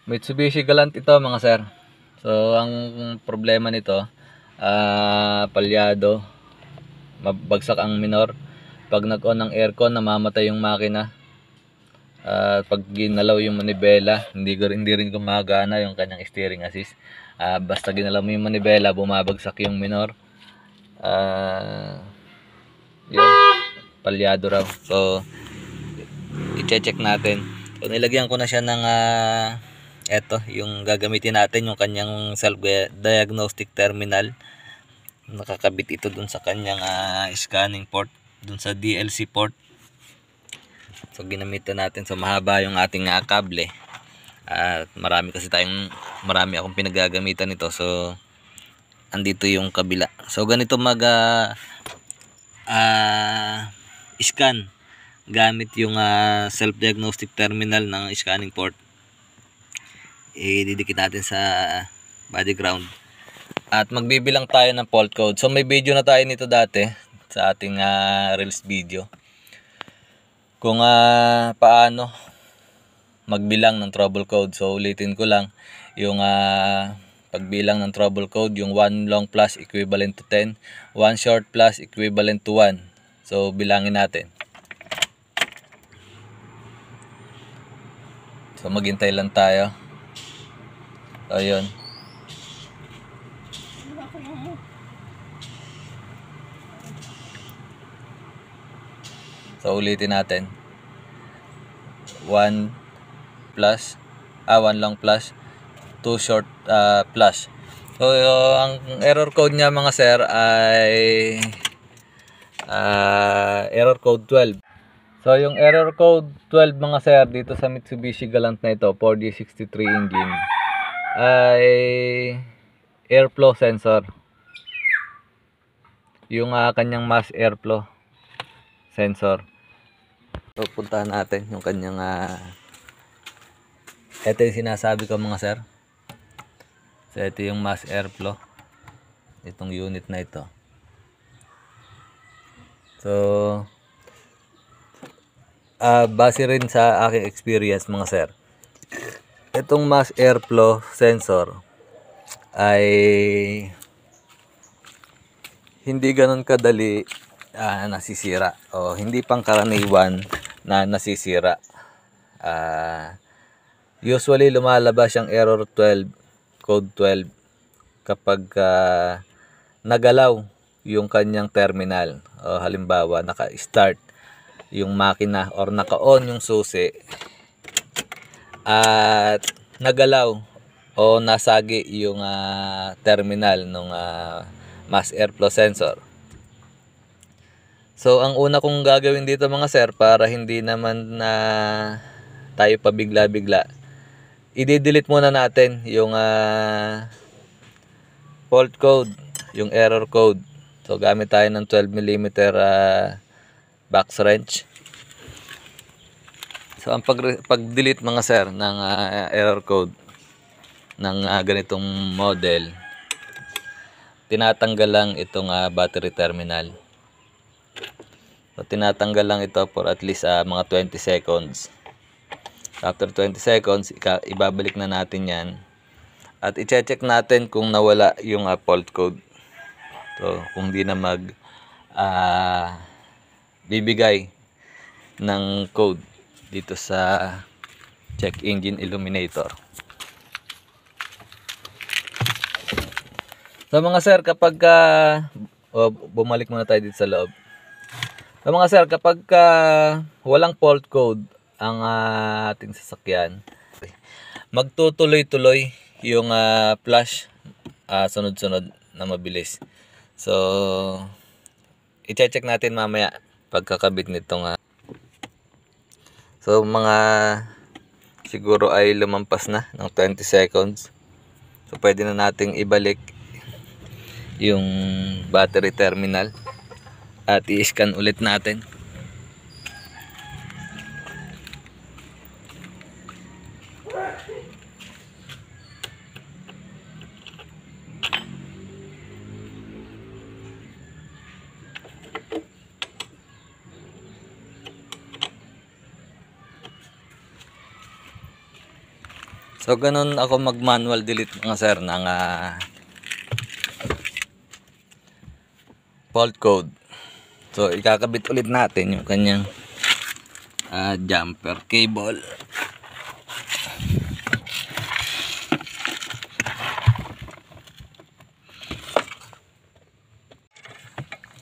Mitsubishi Galant ito mga sir. So ang problema nito, palyado, mabagsak ang minor. Pag nag-on ng aircon, namamatay yung makina. Pag ginalaw yung manibela, hindi rin gumagana yung kanyang steering assist. Basta ginalaw mo yung manibela, bumabagsak yung minor. Yun, palyado raw. So i-check natin. So nilagyan ko na siya ng eto, yung gagamitin natin, yung kanyang self-diagnostic terminal. Nakakabit ito dun sa kanyang scanning port, dun sa DLC port. So ginamitan natin, so mahaba yung ating kable. At marami akong pinagagamitan nito. So andito yung kabila. So ganito mag scan gamit yung self-diagnostic terminal ng scanning port. Ididikit natin sa body ground at magbibilang tayo ng fault code. So may video na tayo nito dati sa ating Reels video kung paano magbilang ng trouble code. So ulitin ko lang yung pagbilang ng trouble code, yung 1 long plus equivalent to 10, 1 short plus equivalent to 1. So bilangin natin. So maghintay lang tayo. So yun. So ulitin natin. 1 long plus 2 short plus. So ang error code niya mga sir ay error code 12. So yung error code 12 mga sir dito sa Mitsubishi Galant na ito, 4D63 engine, ay airflow sensor. Yung kanyang mass airflow sensor. So puntahan natin yung kanyang ito yung sinasabi ko mga sir. So ito yung mass airflow, itong unit na ito. So base rin sa aking experience mga sir, itong mass airflow sensor ay hindi ganun kadali nasisira, o hindi pangkaraniwan na nasisira. Usually lumalabas yung error 12, code 12 kapag nagalaw yung kanyang terminal, o halimbawa naka-start yung makina or naka-on yung susi at nagalaw o nasagi yung terminal ng mass airflow sensor. So ang una kong gagawin dito mga sir, para hindi naman tayo pabigla-bigla, i-delete muna natin yung fault code, yung error code. So gamit tayo ng 12mm box wrench. So ang pag-delete mga sir ng error code ng ganitong model, tinatanggal lang itong battery terminal. So tinatanggal lang ito for at least mga 20 seconds. After 20 seconds, ibabalik na natin yan at i-check natin kung nawala yung fault code. So kung di na bibigay ng code dito sa check engine illuminator. So mga sir, kapag bumalik muna tayo dito sa loob. So mga sir, kapag walang fault code ang ating sasakyan, magtutuloy-tuloy yung flash, sunod-sunod na mabilis. So i-check natin mamaya pagkakabit nitong so mga siguro ay lumampas na ng 20 seconds. So pwede na nating ibalik yung battery terminal at i-scan ulit natin. So ganun ako mag manual delete mga sir ng fault code. So ikakabit ulit natin yung kanyang jumper cable.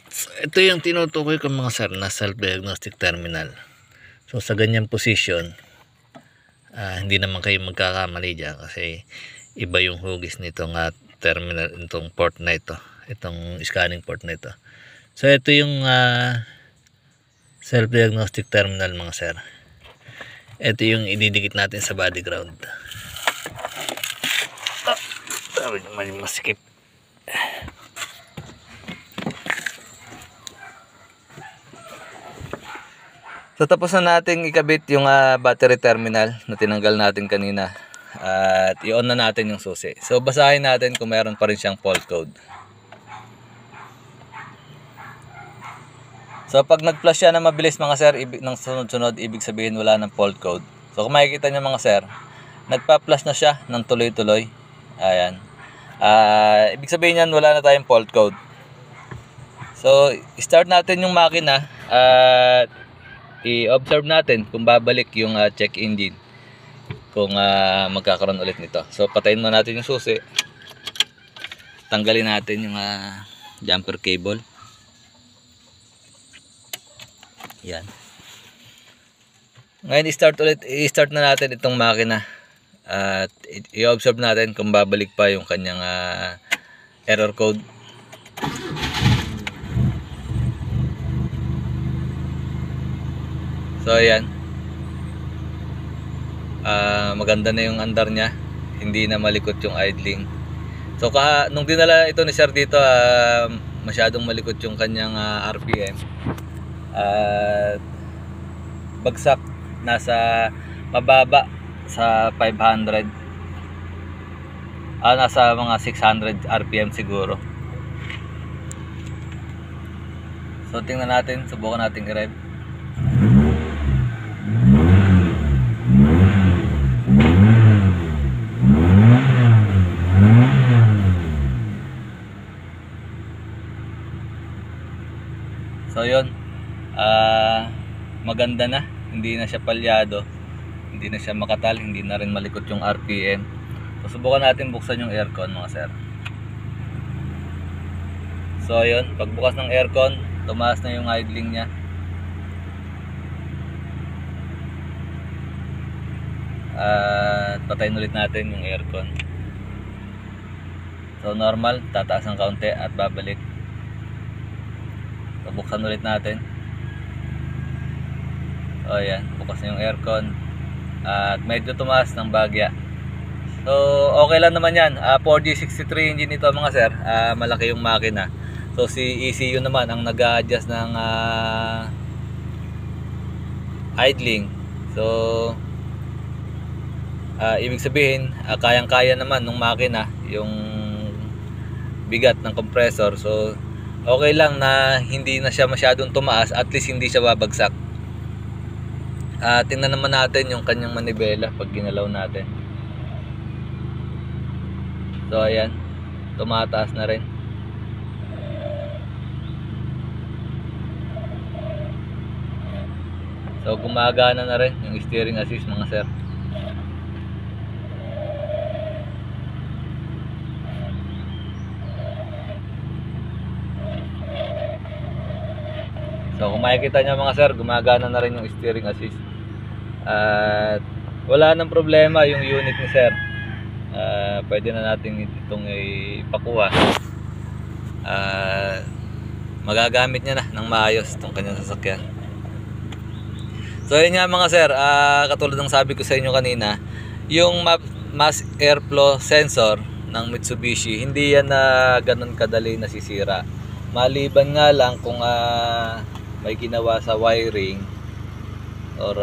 So, ito yung tinutukoy ko mga sir na self-diagnostic terminal. So sa ganyang position, hindi naman kayo magkakamali dyan kasi iba yung hugis nitong terminal, itong port na ito, itong scanning port na ito. So ito yung self-diagnostic terminal mga sir. Ito yung ididikit natin sa body ground. Sabi naman yung masikip. So tapos na natin ikabit yung battery terminal na tinanggal natin kanina. At i-on na natin yung susi. So basahin natin kung meron pa rin siyang fault code. So pag nag-flash siya na mabilis mga sir, ng sunod-sunod, ibig sabihin wala ng fault code. So kung makikita nyo mga sir, nagpa-flash na siya ng tuloy-tuloy. Ayan. Ibig sabihin yan wala na tayong fault code. So start natin yung makina at i-observe natin kung babalik yung check engine, kung magkakaroon ulit nito. So patayin mo natin yung susi, tanggalin natin yung jumper cable. Yan. Ngayon i-start na natin itong makina at i-observe natin kung babalik pa yung kanyang error code. So ayan, maganda na yung andar niya, hindi na malikot yung idling. So nung dinala ito ni sir dito, masyadong malikot yung kanyang RPM at bagsak, nasa mababa sa 500, nasa mga 600 RPM siguro. So tingnan natin, subukan natin i-rev. So yun, maganda na, hindi na siya palyado, hindi na siya makatal, hindi na rin malikot yung RPM. So subukan natin buksan yung aircon mga sir. So yun, pagbukas ng aircon, tumaas na yung idling niya. Patayin ulit natin yung aircon. So normal, tataas ng kaunti at babalik. So buksan ulit natin. O yan, bukas na yung aircon at medyo tumaas ng bagya. So okay lang naman yan. 4G63 engine ito mga sir, malaki yung makina. So si ECU naman ang nag-a-adjust ng idling. So ibig sabihin, kayang-kaya naman ng makina yung bigat ng compressor. So okay lang na hindi na siya masyadong tumaas, at least hindi siya babagsak. Tingnan naman natin yung kanyang manibela pag ginalaw natin. So ayan, tumataas na rin. So gumagana na rin yung steering assist mga sir. So kung makikita nyo mga sir, gumagana na rin yung steering assist. At wala nang problema yung unit ni sir. Pwede na natin itong ipakuha. Magagamit niya na ng maayos itong kanyang sasakyan. So yun nga mga sir, katulad ng sabi ko sa inyo kanina, yung mass airflow sensor ng Mitsubishi, hindi yan na ganun kadali nasisira. Maliban nga lang kung may ginawa sa wiring or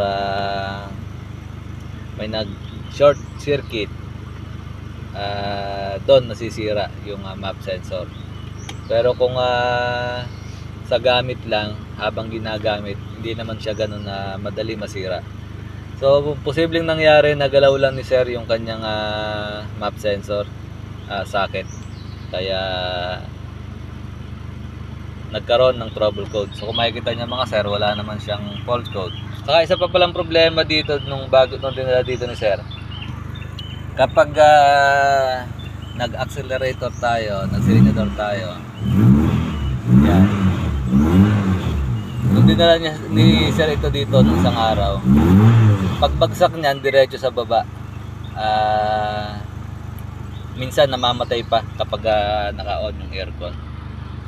may nag short circuit, doon nasisira yung map sensor. Pero kung sa gamit lang, habang ginagamit, hindi naman siya ganun na madali masira. So, posibleng nangyari, nagalaw lang ni sir yung kanyang map sensor socket. Kaya nagkaroon ng trouble code. So, kung makikita niya mga sir, wala naman siyang fault code. Saka isa pa palang problema dito nung dinala dito ni sir. Kapag nag-accelerator tayo, nag-silinador tayo, yan. Nung dinala niya ni sir ito dito nung isang araw, pagbagsak niyan diretso sa baba, minsan namamatay pa kapag naka-on yung aircon.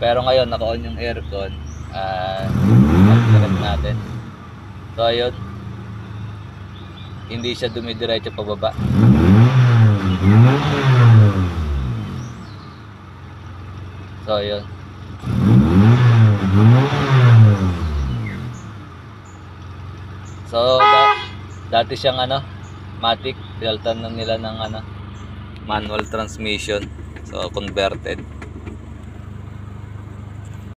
Pero ngayon naka-on yung aircon, mag-direct natin. So ayun, hindi siya dumidiretso pababa. So ayun. So dati siyang matic, pinalitan na nila ng manual transmission. So converted.